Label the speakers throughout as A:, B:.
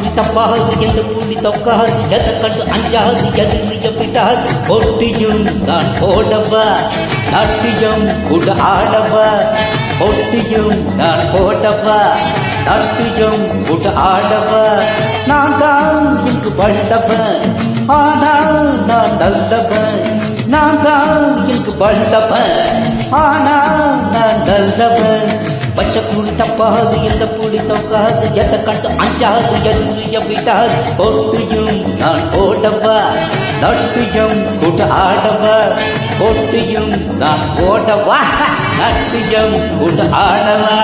A: கூடி தப்பாது எந்த கூடி தொக்காது எதை கண்டு அஞ்சாது எதிரிய விட்டாது ஒட்டியும் நான் போடவா நாட்டியம் கூட ஆடவா ஒட்டியும் நான் போடவா நாட்டியம் கூட ஆடவா நான் தான் இங்கு வல்லவன் ஆனால் நான் நல்லவன் நான் தான் இங்கு வல்லவன் ஆனால் நான் நல்லவன் பச்சை புளி தப்பாது எந்த புளி தொக்காது எதை கண்டு அஞ்சாது எதிரிய விட்டாது ஒட்டியும் நான் போடவா நாட்டியம் கூட ஆடவா ஒட்டியும் நான் போடவா நாட்டியம் கூட ஆடவா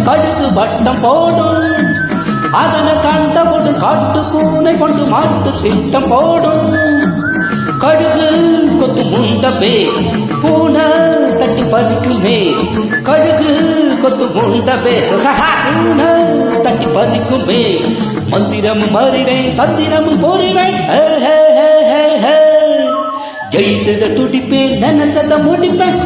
A: கடுகு வட்டம் போடும் அதனை கண்டபோது காட்டு பூனை கொண்டு மாட்டு திட்டம் போடும் கடுகு கொத்து முண்டவே பூனை தட்டி பறிக்குமே கடுகு கொத்து முண்டவே பூனை தட்டி பறிக்குமே மந்திரம் மறிவேன் தந்திரம் பொறிவேன் ஜெயித்தத துடிப்பேன் நினைத்தத முடிப்பேன்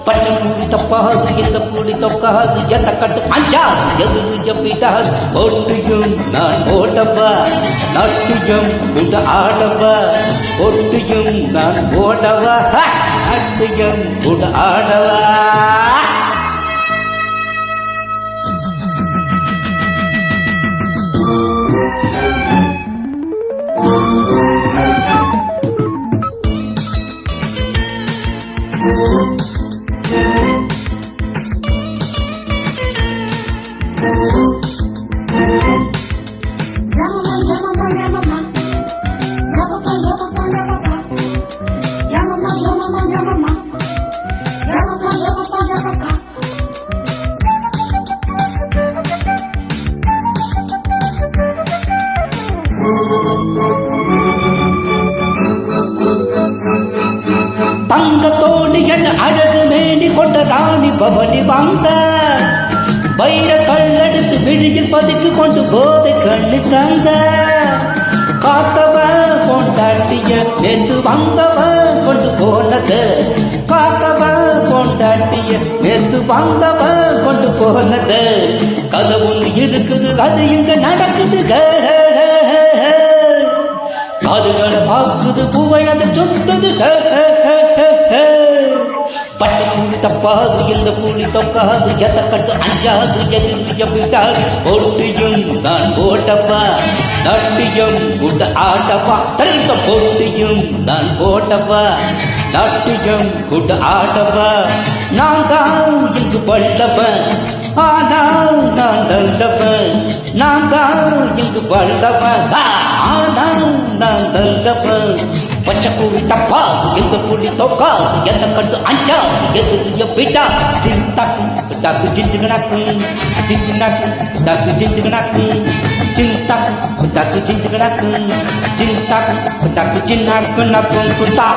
A: பச்சை புளி தப்பாது எந்த புளி தொக்காது எதை கட்டு அஞ்சாது எதிரிய விட்டாது ஒட்டியும் நான் போடவா நாட்டியம் கூட ஆடவா ஒட்டியும் நான் போடவா நாட்டியம் கூட ஆடவா தங்கத்தோடு என் அழகு மேனி கொண்ட ராணி பவனி வந்த வைர கல்லெடுத்து விழியில் பதுக்கி கொண்டு போதை கண்ணு தந்த காத்தவ கொண்டாட்டிய நேற்று வந்தவ கொண்டு போனது காத்தவ கொண்டாட்டிய நேற்று வந்தவ கொண்டு போனது கதை ஒன்று இருக்குது அது இங்க நடக்குது காதுகளை பார்க்குது பூவை அதை சுத்துது பட்டு புளி தப்பாது எந்த புளி தொக்காது எதை கட்டு அஞ்சாது எதிரிய விட்டாது ஒட்டியும் நான் போட்டவா நாட்டியம் கூட ஆடவா தரித்த போட்டியும் நான் போட்டவா நாட்டியம் கூட ஆடவா நான் தான் இங்கு வல்லவன் ஆனால் நான் நல்லவன் நான் தான் இங்கு வல்லவன் ஆனால் நான் நல்லவன் பச்சை புளி தப்பாது எந்த புளி தொக்காது எதை கண்டு அஞ்சாது எதிரிய விட்டாது சிந்தாக்கு தாக்கு ஜிஞ்சுகனாக்கு ஜிஞ்சுனாக்கு தாக்கு ஜிஞ்சுகனாக்கு சிந்தாக்கு தாக்கு ஜிஞ்சுகனாக்கு சிந்தாக்கு தாக்கு சின்னாக்கு நக்கும் குத்தா